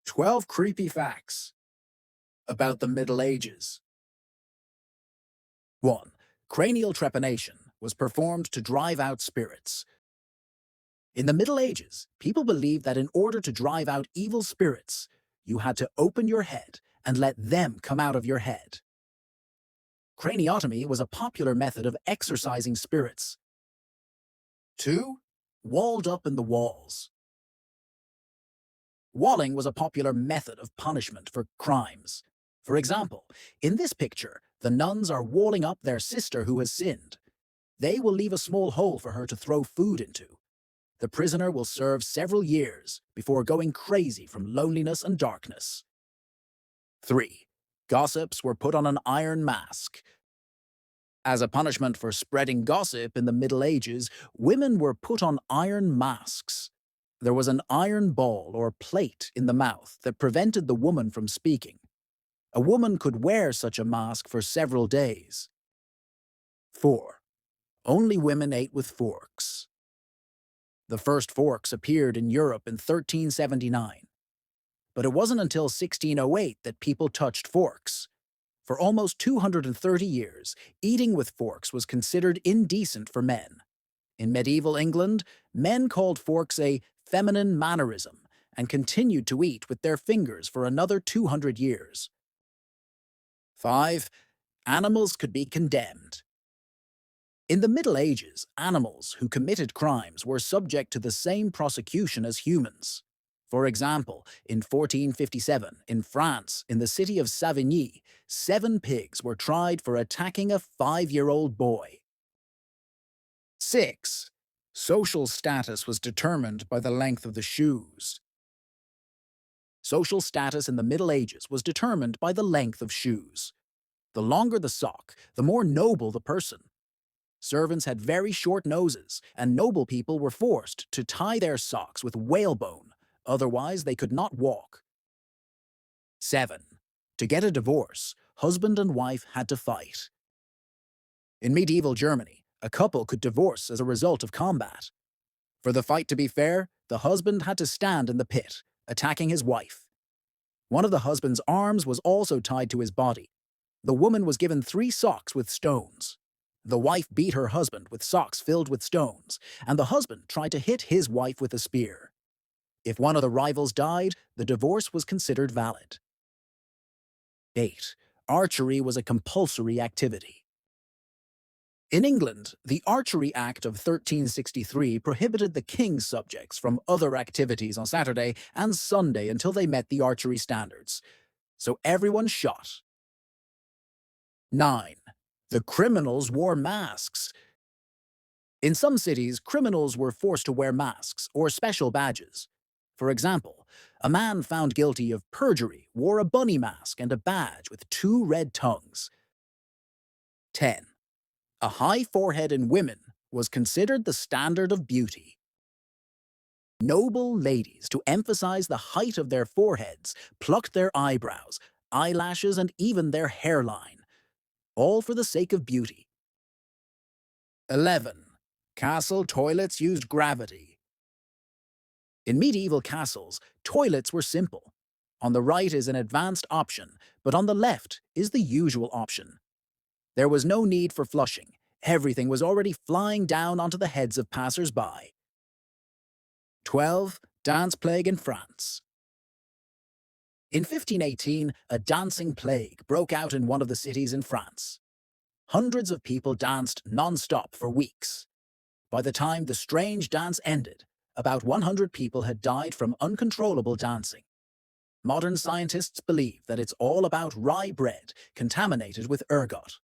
12 creepy facts about the Middle Ages. 1. Cranial trepanation was performed to drive out spirits. In the Middle Ages, people believed that in order to drive out evil spirits, you had to open your head and let them come out of your head. Craniotomy was a popular method of exorcising spirits. 2. Walled up in the walls. Walling was a popular method of punishment for crimes. For example, in this picture, the nuns are walling up their sister who has sinned. They will leave a small hole for her to throw food into. The prisoner will serve several years before going crazy from loneliness and darkness. 3. Gossips were put on an iron mask. As a punishment for spreading gossip in the Middle Ages, women were put on iron masks. There was an iron ball or plate in the mouth that prevented the woman from speaking. A woman could wear such a mask for several days. 4. Only women ate with forks. The first forks appeared in Europe in 1379. But it wasn't until 1608 that people touched forks. For almost 230 years, eating with forks was considered indecent for men. In medieval England, men called forks a feminine mannerism and continued to eat with their fingers for another 200 years. 5. Animals could be condemned. In the Middle Ages, animals who committed crimes were subject to the same prosecution as humans. For example, in 1457, in France, in the city of Savigny, 7 pigs were tried for attacking a 5-year-old boy. 6. Social status was determined by the length of the shoes. Social status in the Middle Ages was determined by the length of shoes. The longer the sock, the more noble the person. Servants had very short noses, and noble people were forced to tie their socks with whalebone, otherwise they could not walk. 7. To get a divorce, husband and wife had to fight. In medieval Germany, a couple could divorce as a result of combat. For the fight to be fair, the husband had to stand in the pit, attacking his wife. One of the husband's arms was also tied to his body. The woman was given 3 socks with stones. The wife beat her husband with socks filled with stones, and the husband tried to hit his wife with a spear. If one of the rivals died, the divorce was considered valid. 8. Archery was a compulsory activity. In England, the Archery Act of 1363 prohibited the king's subjects from other activities on Saturday and Sunday until they met the archery standards. So everyone shot. 9. The criminals wore masks. In some cities, criminals were forced to wear masks or special badges. For example, a man found guilty of perjury wore a bunny mask and a badge with 2 red tongues. 10. A high forehead in women was considered the standard of beauty. Noble ladies, to emphasize the height of their foreheads, plucked their eyebrows, eyelashes, and even their hairline, all for the sake of beauty. 11. Castle toilets used gravity. In medieval castles, toilets were simple. On the right is an advanced option, but on the left is the usual option. There was no need for flushing. Everything was already flying down onto the heads of passers-by. 12. Dance plague in France. In 1518, a dancing plague broke out in one of the cities in France. Hundreds of people danced non-stop for weeks. By the time the strange dance ended, about 100 people had died from uncontrollable dancing. Modern scientists believe that it's all about rye bread contaminated with ergot.